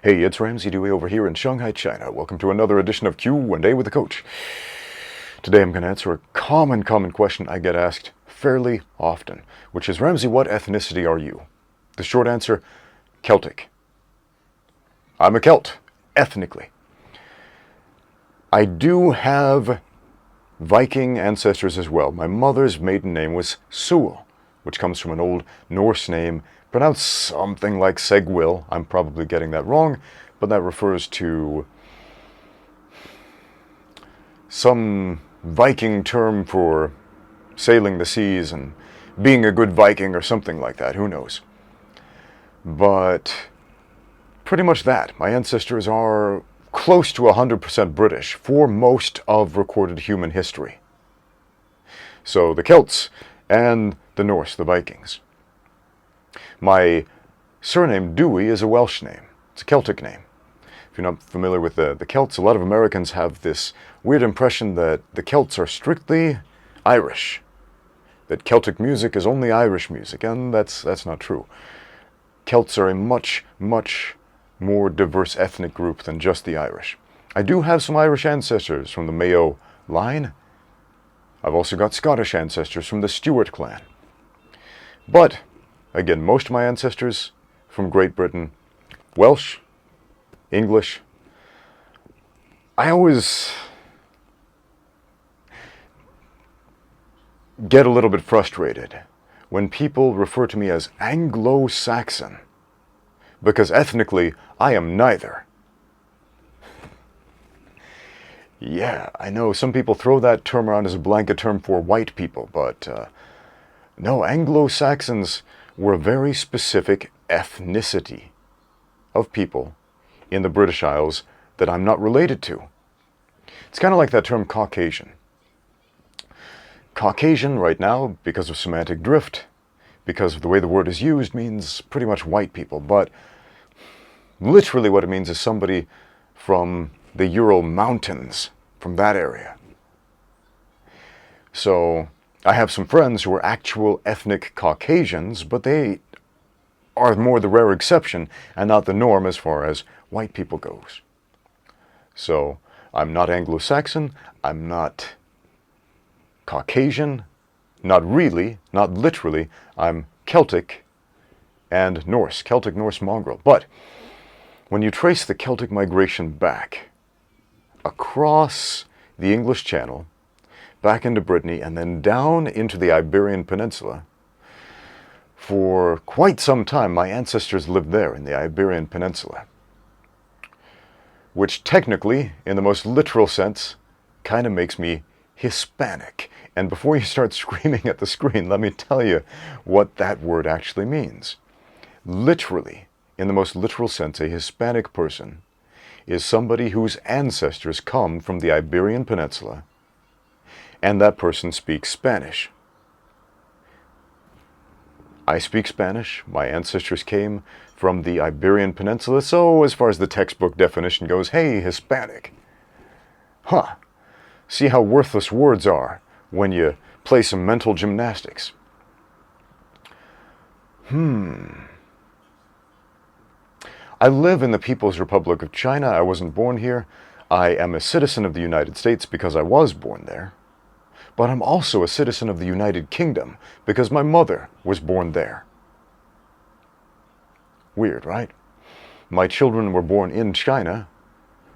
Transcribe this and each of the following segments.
Hey, it's Ramsey Dewey over here in Shanghai, China. Welcome to another edition of Q&A with the Coach. Today I'm going to answer a common question I get asked fairly often, which is, Ramsey, what ethnicity are you? The short answer, Celtic. I'm a Celt, ethnically. I do have Viking ancestors as well. My mother's maiden name was Sewell, which comes from an old Norse name pronounced something like Segwill. I'm probably getting that wrong, but that refers to some Viking term for sailing the seas and being a good Viking or something like that. Who knows? But pretty much that. My ancestors are close to 100% British for most of recorded human history. So the Celts and the Norse, the Vikings. My surname, Dewey, is a Welsh name. It's a Celtic name. If you're not familiar with the Celts, a lot of Americans have this weird impression that the Celts are strictly Irish, that Celtic music is only Irish music, and that's not true. Celts are a much more diverse ethnic group than just the Irish. I do have some Irish ancestors from the Mayo line. I've also got Scottish ancestors from the Stuart clan. But again, most of my ancestors from Great Britain, Welsh, English. I always get a little bit frustrated when people refer to me as Anglo-Saxon, because ethnically, I am neither. Yeah, I know some people throw that term around as a blanket term for white people, but no, Anglo-Saxons were a very specific ethnicity of people in the British Isles that I'm not related to. It's kind of like that term Caucasian. Caucasian right now, because of semantic drift, because of the way the word is used, means pretty much white people, but literally what it means is somebody from the Ural Mountains, from that area. So I have some friends who are actual ethnic Caucasians, but they are more the rare exception and not the norm as far as white people goes. So I'm not Anglo-Saxon, I'm not Caucasian, not really, not literally, I'm Celtic and Norse, Celtic Norse mongrel. But when you trace the Celtic migration back across the English Channel, back into Brittany, and then down into the Iberian Peninsula, for quite some time my ancestors lived there in the Iberian Peninsula, which technically, in the most literal sense, kind of makes me Hispanic. And before you start screaming at the screen, let me tell you what that word actually means. Literally, in the most literal sense, a Hispanic person is somebody whose ancestors come from the Iberian Peninsula, and that person speaks Spanish. I speak Spanish. My ancestors came from the Iberian Peninsula, so as far as the textbook definition goes, hey, Hispanic. Huh. See how worthless words are when you play some mental gymnastics. I live in the People's Republic of China. I wasn't born here. I am a citizen of the United States because I was born there. But I'm also a citizen of the United Kingdom because my mother was born there. Weird, right? My children were born in China,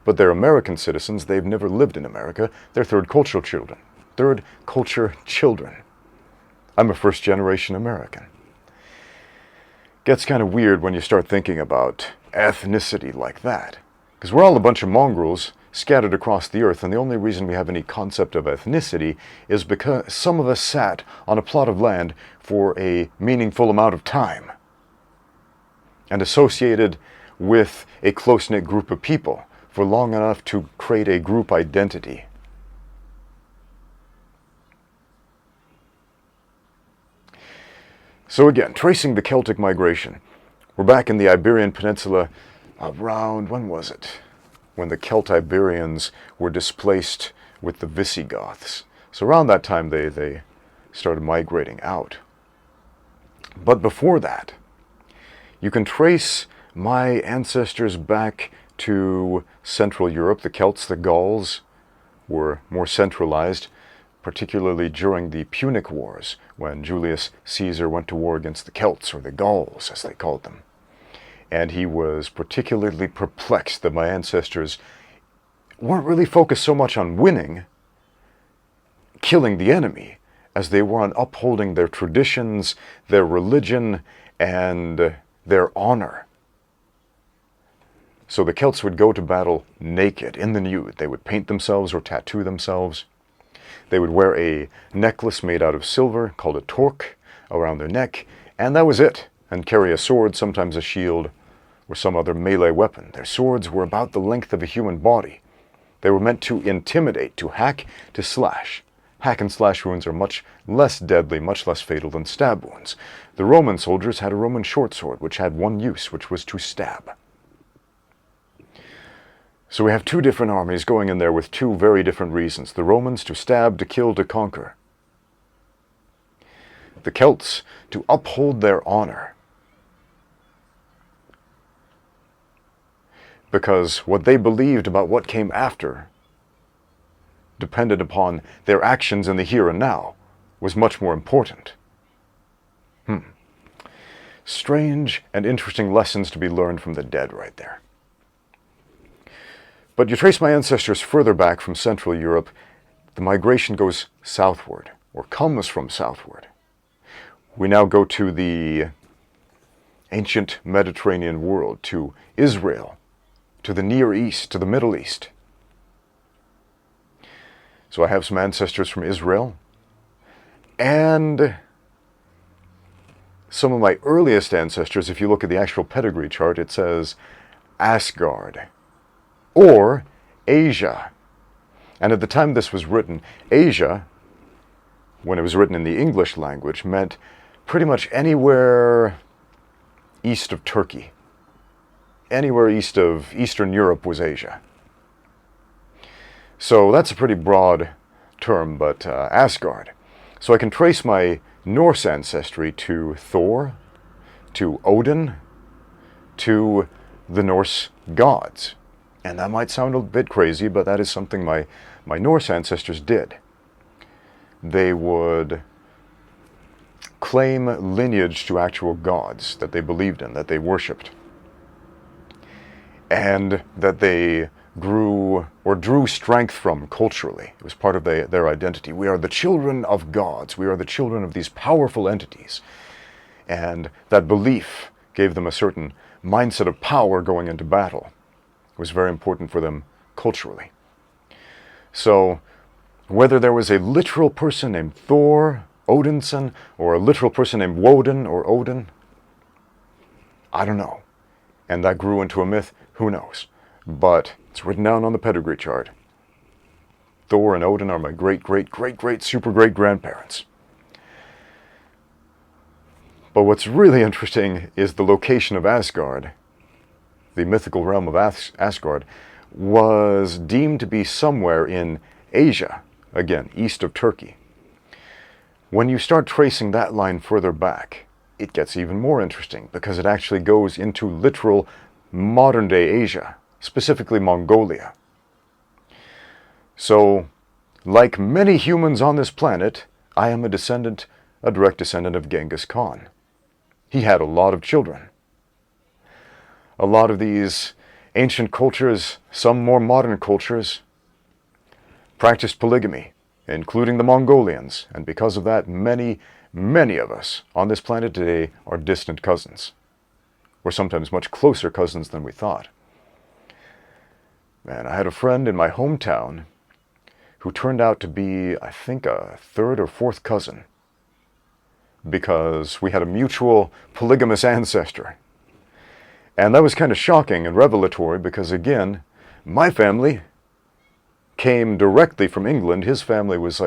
but they're American citizens. They've never lived in America. They're third culture children. Third culture children. I'm a first-generation American. Gets kind of weird when you start thinking about ethnicity like that, because we're all a bunch of mongrels scattered across the earth, and the only reason we have any concept of ethnicity is because some of us sat on a plot of land for a meaningful amount of time and associated with a close-knit group of people for long enough to create a group identity. So again, tracing the Celtic migration, we're back in the Iberian Peninsula around, when was it? When the Celt-Iberians were displaced with the Visigoths. So around that time they started migrating out. But before that, you can trace my ancestors back to Central Europe, the Celts, the Gauls, were more centralized, particularly during the Punic Wars, when Julius Caesar went to war against the Celts, or the Gauls, as they called them. And he was particularly perplexed that my ancestors weren't really focused so much on winning, killing the enemy, as they were on upholding their traditions, their religion, and their honor. So the Celts would go to battle naked, in the nude. They would paint themselves or tattoo themselves. They would wear a necklace made out of silver, called a torque, around their neck, and that was it, and carry a sword, sometimes a shield, or some other melee weapon. Their swords were about the length of a human body. They were meant to intimidate, to hack, to slash. Hack and slash wounds are much less deadly, much less fatal than stab wounds. The Roman soldiers had a Roman short sword, which had one use, which was to stab. So we have two different armies going in there with two very different reasons. The Romans to stab, to kill, to conquer. The Celts to uphold their honor. Because what they believed about what came after depended upon their actions in the here and now was much more important. Strange and interesting lessons to be learned from the dead right there. But you trace my ancestors further back from Central Europe, the migration goes southward, or comes from southward. We now go to the ancient Mediterranean world, to Israel, to the Near East, to the Middle East. So I have some ancestors from Israel, and some of my earliest ancestors, if you look at the actual pedigree chart, it says Asgard, or Asia. And at the time this was written, Asia, when it was written in the English language, meant pretty much anywhere east of Turkey. Anywhere east of Eastern Europe was Asia. So that's a pretty broad term, but Asgard. So I can trace my Norse ancestry to Thor, to Odin, to the Norse gods. And that might sound a bit crazy, but that is something my Norse ancestors did. They would claim lineage to actual gods that they believed in, that they worshipped, and that they grew or drew strength from culturally. It was part of their identity. We are the children of gods. We are the children of these powerful entities. And that belief gave them a certain mindset of power going into battle. It was very important for them culturally. So whether there was a literal person named Thor, Odinson, or a literal person named Woden or Odin, I don't know. And that grew into a myth, who knows? But it's written down on the pedigree chart. Thor and Odin are my great, super great grandparents. But what's really interesting is the location of Asgard. The mythical realm of Asgard was deemed to be somewhere in Asia, again, east of Turkey. When you start tracing that line further back, it gets even more interesting because it actually goes into literal modern-day Asia, specifically Mongolia. So, like many humans on this planet, I am a direct descendant of Genghis Khan. He had a lot of children. A lot of these ancient cultures, some more modern cultures, practiced polygamy, including the Mongolians, and because of that, many of us on this planet today are distant cousins. We're sometimes much closer cousins than we thought. And I had a friend in my hometown who turned out to be, I think, a third or fourth cousin, because we had a mutual polygamous ancestor. And that was kind of shocking and revelatory because, again, my family came directly from England. His family was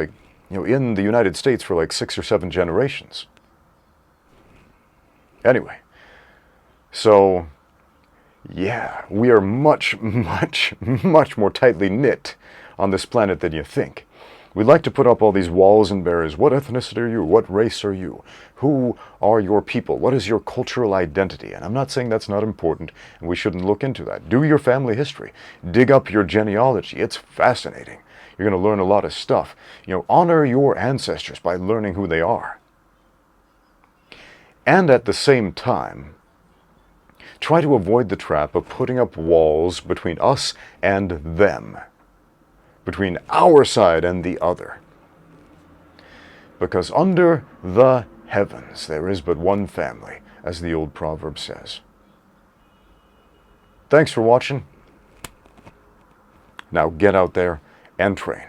in the United States for 6 or 7 generations. Anyway, so yeah, we are much more tightly knit on this planet than you think. We like to put up all these walls and barriers. What ethnicity are you? What race are you? Who are your people? What is your cultural identity? And I'm not saying that's not important, and we shouldn't look into that. Do your family history. Dig up your genealogy. It's fascinating. You're going to learn a lot of stuff. Honor your ancestors by learning who they are. And at the same time, try to avoid the trap of putting up walls between us and them, between our side and the other. Because under the heavens there is but one family, as the old proverb says. Thanks for watching. Now get out there and train.